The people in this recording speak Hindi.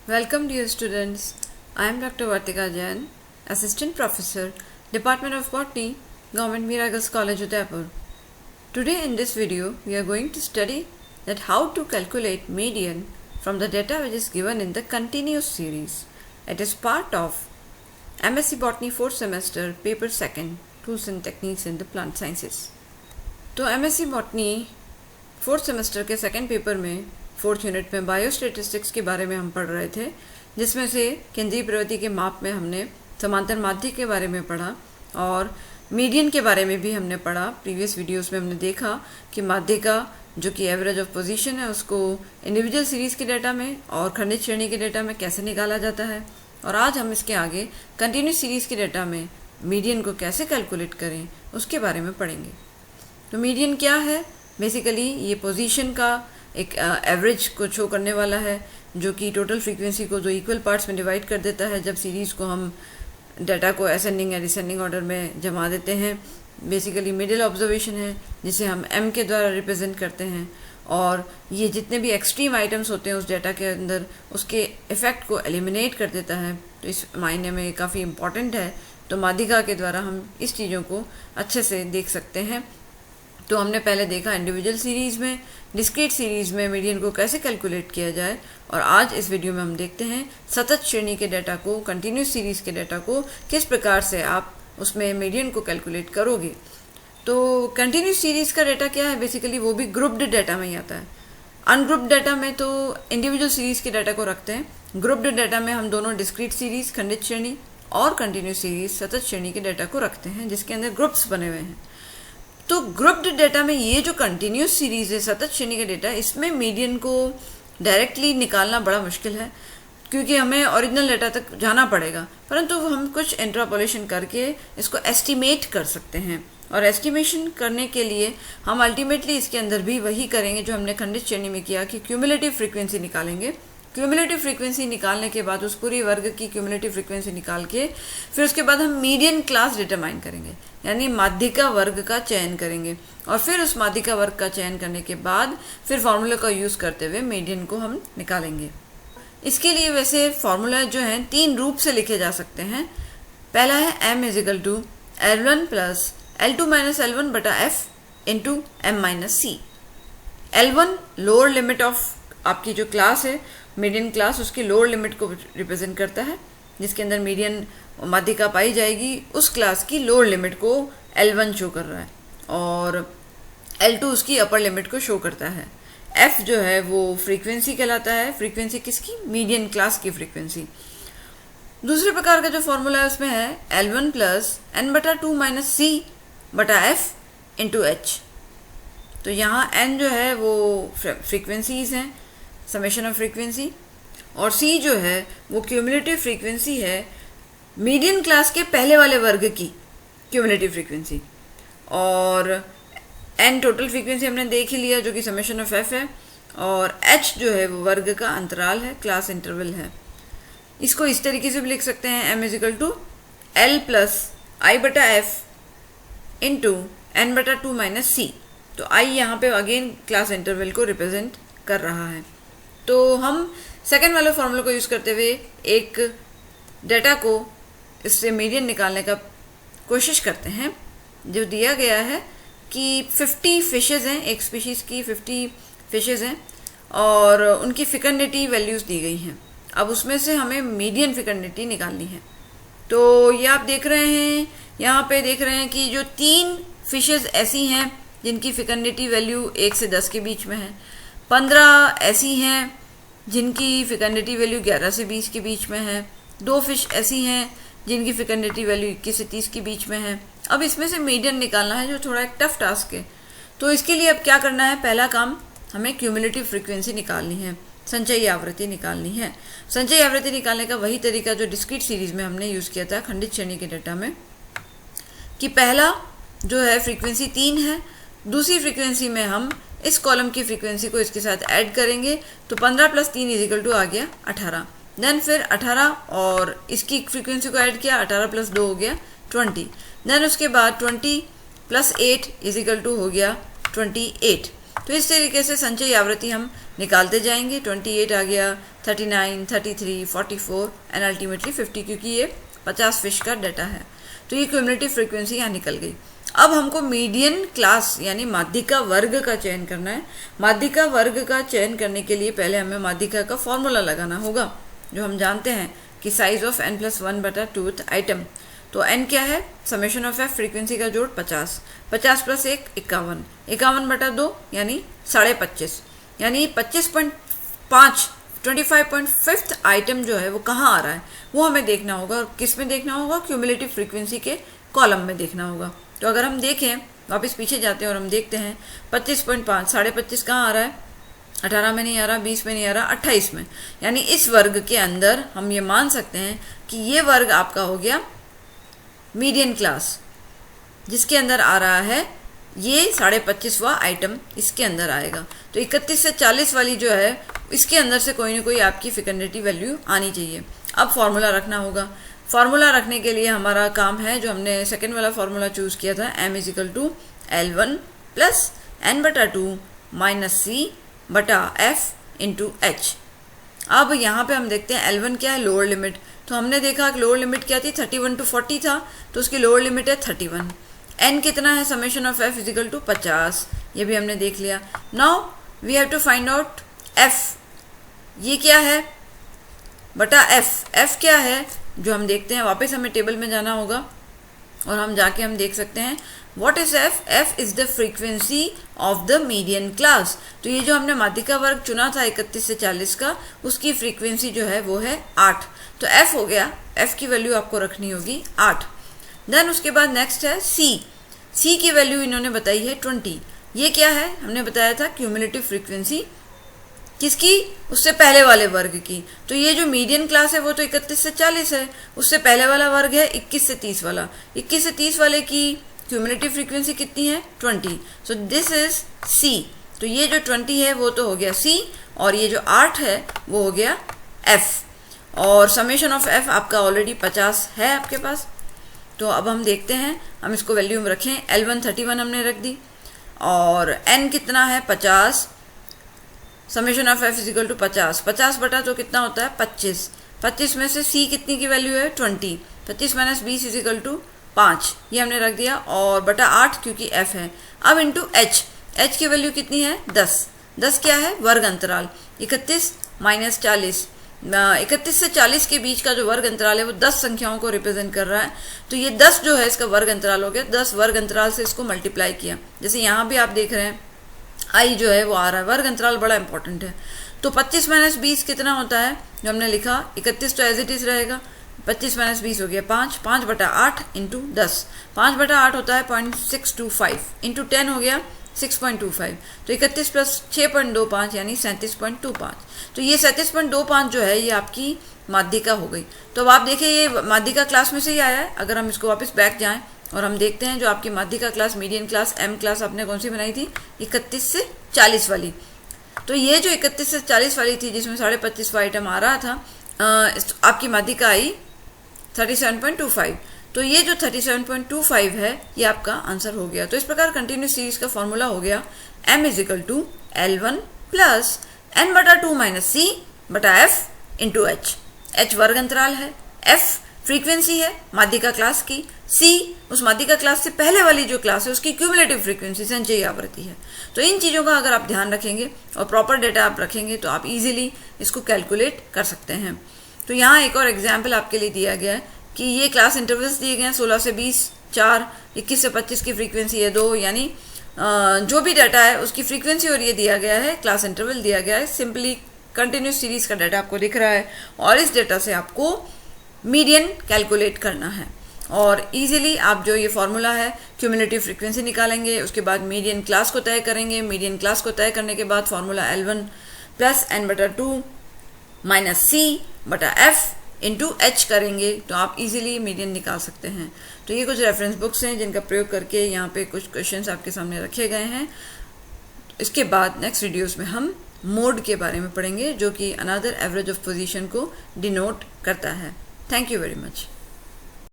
Welcome dear students. I am Dr. Vartika Jain, Assistant Professor, Department of Botany, Government Mira Girls College, Udaipur. Today in this video, we are going to study that how to calculate median from the data which is given in the continuous series. It is part of MSc Botany 4th semester, paper 2nd, Tools and Techniques in the Plant Sciences. तो MSc Botany 4th semester के सेकेंड पेपर में 4th यूनिट में बायोस्टैटिस्टिक्स के बारे में हम पढ़ रहे थे, जिसमें से केंद्रीय प्रवृत्ति के माप में हमने समांतर माध्य के बारे में पढ़ा और मीडियन के बारे में भी हमने पढ़ा। प्रीवियस वीडियोस में हमने देखा कि माध्य का जो कि एवरेज ऑफ पोजीशन है उसको इंडिविजुअल सीरीज़ के डाटा में और खंडित श्रेणी के डाटा में कैसे निकाला जाता है, और आज हम इसके आगे कंटिन्यूस सीरीज़ के डाटा में मीडियन को कैसे कैलकुलेट करें उसके बारे में पढ़ेंगे। तो मीडियन क्या है? बेसिकली ये पोजीशन का एक एवरेज को शो करने वाला है, जो कि टोटल फ्रीक्वेंसी को जो इक्वल पार्ट्स में डिवाइड कर देता है जब सीरीज़ को हम डाटा को असेंडिंग या डिसेंडिंग ऑर्डर में जमा देते हैं। बेसिकली मिडिल ऑब्जर्वेशन है जिसे हम m के द्वारा रिप्रेजेंट करते हैं, और ये जितने भी एक्सट्रीम आइटम्स होते हैं उस डाटा के अंदर उसके इफ़ेक्ट को एलिमिनेट कर देता है। तो इस मायने में काफ़ी इम्पॉर्टेंट है। तो माध्यिका के द्वारा हम इस चीज़ों को अच्छे से देख सकते हैं। तो हमने पहले देखा इंडिविजुअल सीरीज़ में, डिस्क्रीट सीरीज़ में मीडियन को कैसे कैलकुलेट किया जाए, और आज इस वीडियो में हम देखते हैं सतत श्रेणी के डाटा को, कंटिन्यूस सीरीज़ के डाटा को किस प्रकार से आप उसमें मीडियन को कैलकुलेट करोगे। तो कंटिन्यूस सीरीज़ का डाटा क्या है? बेसिकली वो भी ग्रुप्ड डाटा में ही आता है। अनग्रुप्ड डाटा में तो इंडिविजुअल सीरीज़ के डाटा को रखते हैं, ग्रुप्ड डाटा में हम दोनों डिस्क्रीट सीरीज़ खंडित श्रेणी और कंटिन्यूस सीरीज़ सतत श्रेणी के डाटा को रखते हैं, जिसके अंदर ग्रुप्स बने हुए हैं। तो ग्रुप्ड डाटा में ये जो कंटिन्यूस सीरीज है सतत श्रेणी का डाटा, इसमें मीडियन को डायरेक्टली निकालना बड़ा मुश्किल है, क्योंकि हमें ओरिजिनल डाटा तक जाना पड़ेगा, परंतु हम कुछ इंटरपोलेशन करके इसको एस्टिमेट कर सकते हैं। और एस्टिमेशन करने के लिए हम अल्टीमेटली इसके अंदर भी वही करेंगे जो हमने खंडित श्रेणी में किया कि क्यूमुलेटिव फ्रीक्वेंसी निकालेंगे। क्यूमुलेटिव फ्रीक्वेंसी निकालने के बाद उस पूरी वर्ग की क्यूमुलेटिव फ्रीक्वेंसी निकाल के फिर उसके बाद हम मीडियन क्लास डिटरमाइन करेंगे, यानी माध्यिका वर्ग का चयन करेंगे, और फिर उस माध्यिका वर्ग का चयन करने के बाद फिर फार्मूला का यूज़ करते हुए मीडियन को हम निकालेंगे। इसके लिए वैसे फार्मूला जो हैं 3 रूप से लिखे जा सकते हैं। पहला है m = L1 + L2 - L1 बटा f into m - c। L1 lower limit of आपकी जो क्लास है मीडियन क्लास, उसकी लोअर लिमिट को रिप्रेजेंट करता है, जिसके अंदर मीडियन माध्यिका पाई जाएगी उस क्लास की लोअर लिमिट को L1 शो कर रहा है, और L2 उसकी अपर लिमिट को शो करता है। F जो है वो फ्रीक्वेंसी कहलाता है। फ्रीक्वेंसी किसकी? मीडियन क्लास की फ्रीक्वेंसी। दूसरे प्रकार का जो फॉर्मूला है उसमें है L1 + n/2 - c बटा f इंटू h। तो यहाँ n जो है वो फ्रीक्वेंसीज हैं, समेशन ऑफ फ्रीक्वेंसी, और c जो है वो क्यूमुलेटिव फ्रीक्वेंसी है मीडियन क्लास के पहले वाले वर्ग की क्यूमुलेटिव फ्रीक्वेंसी, और n टोटल फ्रीक्वेंसी हमने देख ही लिया जो कि समेशन ऑफ f है, और h जो है वो वर्ग का अंतराल है, क्लास इंटरवल है। इसको इस तरीके से भी लिख सकते हैं m = L + I/f into n/2 - c। तो i यहाँ पे अगेन क्लास इंटरवल को रिप्रेजेंट कर रहा है। तो हम सेकेंड वाले फॉर्मूले को यूज़ करते हुए एक डाटा को इससे मीडियन निकालने का कोशिश करते हैं। जो दिया गया है कि 50 फिशेज़ हैं, एक स्पीशीज़ की 50 फिशेज़ हैं, और उनकी फिकर्निटी वैल्यूज़ दी गई हैं। अब उसमें से हमें मीडियन फिकर्निटी निकालनी है। तो ये आप देख रहे हैं, यहाँ पे देख रहे हैं कि जो 3 फिशेज़ ऐसी हैं जिनकी फिकर्निटी वैल्यू 1 से 10 के बीच में है, 15 ऐसी हैं जिनकी फिकर्निटी वैल्यू 11 से 20 के बीच में है, 2 फिश ऐसी हैं जिनकी फिकर्निटी वैल्यू 21 से 30 के बीच में है। अब इसमें से मीडियन निकालना है, जो थोड़ा एक टफ टास्क है। तो इसके लिए अब क्या करना है? पहला काम, हमें क्यूमुलेटिव फ्रीक्वेंसी निकालनी है, संचयी आवृत्ति निकालनी है। संचयी आवृत्ति निकालने का वही तरीका जो डिस्क्रीट सीरीज़ में हमने यूज़ किया था खंडित श्रेणी के डाटा में, कि पहला जो है फ्रीक्वेंसी 3 है, दूसरी फ्रीक्वेंसी में हम इस कॉलम की फ्रीक्वेंसी को इसके साथ ऐड करेंगे, तो 15 + 3 = आ गया 18। देन फिर 18 और इसकी फ्रीक्वेंसी को ऐड किया, 18 + 2 हो गया 20। देन उसके बाद 20 + 8 = हो गया 28। तो इस तरीके से संचयी आवृत्ति हम निकालते जाएंगे। 28 आ गया, 39, 33, 44 एंड अल्टीमेटली 50, क्योंकि ये 50 फिश का डाटा है। तो ये क्यूमुलेटिव फ्रीक्वेंसी यहाँ निकल गई। अब हमको मीडियन क्लास यानी माध्यिका वर्ग का चयन करना है। माध्यिका वर्ग का चयन करने के लिए पहले हमें माध्यिका का फॉर्मूला लगाना होगा, जो हम जानते हैं कि साइज ऑफ n+1/2th आइटम। तो n क्या है, समेशन ऑफ f फ्रीक्वेंसी का जोड़ 50, 50 + 1 51, 51/2 यानी 25.5, यानी 25.5 25.5th आइटम जो है वो कहाँ आ रहा है वो हमें देखना होगा। और किस में देखना होगा, क्यूमुलेटिव फ्रीक्वेंसी के कॉलम में देखना होगा। तो अगर हम देखें, वापस पीछे जाते हैं और हम देखते हैं 25.5 25.5 कहाँ आ रहा है, 18 में नहीं आ रहा, 20 में नहीं आ रहा, 28 में। यानी इस वर्ग के अंदर हम ये मान सकते हैं कि ये वर्ग आपका हो गया मीडियन क्लास, जिसके अंदर आ रहा है ये 25.5वां आइटम इसके अंदर आएगा। तो 31 से 40 वाली जो है इसके अंदर से कोई ना कोई आपकी फ्रीक्वेंसी वैल्यू आनी चाहिए। अब फॉर्मूला रखना होगा। फॉर्मूला रखने के लिए हमारा काम है, जो हमने सेकेंड वाला फॉर्मूला चूज किया था, m = L1 + n/2 - c/f × h। अब यहाँ पे हम देखते हैं L1 क्या है, लोअर लिमिट। तो हमने देखा कि लोअर लिमिट क्या थी, 31 to 40 था, तो उसकी लोअर लिमिट है 31। n कितना है, समेशन ऑफ f = 50, ये भी हमने देख लिया। Now we have to find out f, ये क्या है बटा f क्या है, जो हम देखते हैं। वापस हमें टेबल में जाना होगा और हम जाके हम देख सकते हैं what is f is the frequency of the median class. तो ये जो हमने माध्यिका वर्ग चुना था 31 से 40 का, उसकी फ्रीक्वेंसी जो है वो है 8। तो f हो गया, f की वैल्यू आपको रखनी होगी 8। देन उसके बाद नेक्स्ट है c की वैल्यू इन्होंने बताई है 20। ये क्या है, हमने बताया था क्यूमुलेटिव फ्रीक्वेंसी किसकी, उससे पहले वाले वर्ग की। तो ये जो मीडियन क्लास है वो तो 31 से 40 है, उससे पहले वाला वर्ग है 21 से 30 वाला। 21 से 30 वाले की क्यूमुलेटिव फ्रीक्वेंसी कितनी है, 20। So this is c। तो ये जो 20 है वो तो हो गया c, और ये जो 8 है वो हो गया f। और समेशन ऑफ f आपका ऑलरेडी 50 है आपके पास। तो अब हम देखते हैं, हम इसको वैल्यू में रखें। L1 31 हमने रख दी, और n कितना है 50, समेशन ऑफ f = 50, 50 बटा तो कितना होता है 25। 25 में से c कितनी की वैल्यू है 20, 25 - 20 = 5, ये हमने रख दिया, और बटा 8 क्योंकि f है। अब इंटू h की वैल्यू कितनी है 10 क्या है, वर्ग अंतराल 31 - 40, 31 से 40 के बीच का जो वर्ग अंतराल है वो 10 संख्याओं को रिप्रेजेंट कर रहा है। तो ये 10 जो है इसका वर्ग अंतराल हो गया, 10 वर्ग अंतराल से इसको मल्टीप्लाई किया। जैसे यहाँ भी आप देख रहे हैं आई जो है वो आ रहा है, वर्ग अंतराल बड़ा इंपॉर्टेंट है। तो 25 - 20 कितना होता है, जो हमने लिखा 31 तो एज इट इज रहेगा, 25 - 20 हो गया 5, 5/8 इंटू 10, 5/8 होता है 0.625, इंटू 10 हो गया 6.25। तो 31 + 6.25 यानी 37.25। तो ये 37.25 जो है ये आपकी माध्यिका हो गई। तो अब आप देखिए ये माध्यिका क्लास में से ही आया है। अगर हम इसको वापस बैक जाएं और हम देखते हैं जो आपकी माध्यिका class, median class, m class आपने कौन सी बनाई थी, 31 से 40 वाली। तो ये जो 31 से 40 वाली थी जिसमें 25.5वां आइटम आ रहा था, आपकी माध्यिका आई 37.25। तो ये जो 37.25 है ये आपका आंसर हो गया। तो इस प्रकार कंटिन्यूस सीरीज का फॉर्मूला हो गया m = L1 + n/2 - c/f × h। h वर्ग अंतराल है, f फ्रीक्वेंसी है माध्यिका क्लास की, c उस माध्यिका क्लास से पहले वाली जो क्लास है उसकी क्यूमुलेटिव फ्रीक्वेंसी संचयी आवृत्ति है। तो इन चीज़ों का अगर आप ध्यान रखेंगे और प्रॉपर डेटा आप रखेंगे तो आप इजीली इसको कैलकुलेट कर सकते हैं। तो यहाँ एक और एग्जाम्पल आपके लिए दिया गया है कि ये क्लास इंटरवल्स दिए गए हैं 16 से 20 4, 21 से 25 की फ्रीक्वेंसी है 2, यानी जो भी डाटा है उसकी फ्रीक्वेंसी और ये दिया गया है, क्लास इंटरवल दिया गया है। सिंपली कंटिन्यूस सीरीज का डाटा आपको दिख रहा है और इस डाटा से आपको मीडियन कैलकुलेट करना है और इजीली आप जो ये फॉर्मूला है क्यूमुलेटिव फ्रीक्वेंसी निकालेंगे, उसके बाद मीडियन क्लास को तय करेंगे। मीडियन क्लास को तय करने के बाद formula L1 + n/2 - c/f × h करेंगे तो आप इजीली मीडियन निकाल सकते हैं। तो ये कुछ रेफरेंस बुक्स हैं जिनका प्रयोग करके यहाँ पे कुछ क्वेश्चंस आपके सामने रखे गए हैं। इसके बाद नेक्स्ट वीडियोस में हम मोड के बारे में पढ़ेंगे जो कि अनदर एवरेज ऑफ पोजीशन को डिनोट करता है। Thank you very much.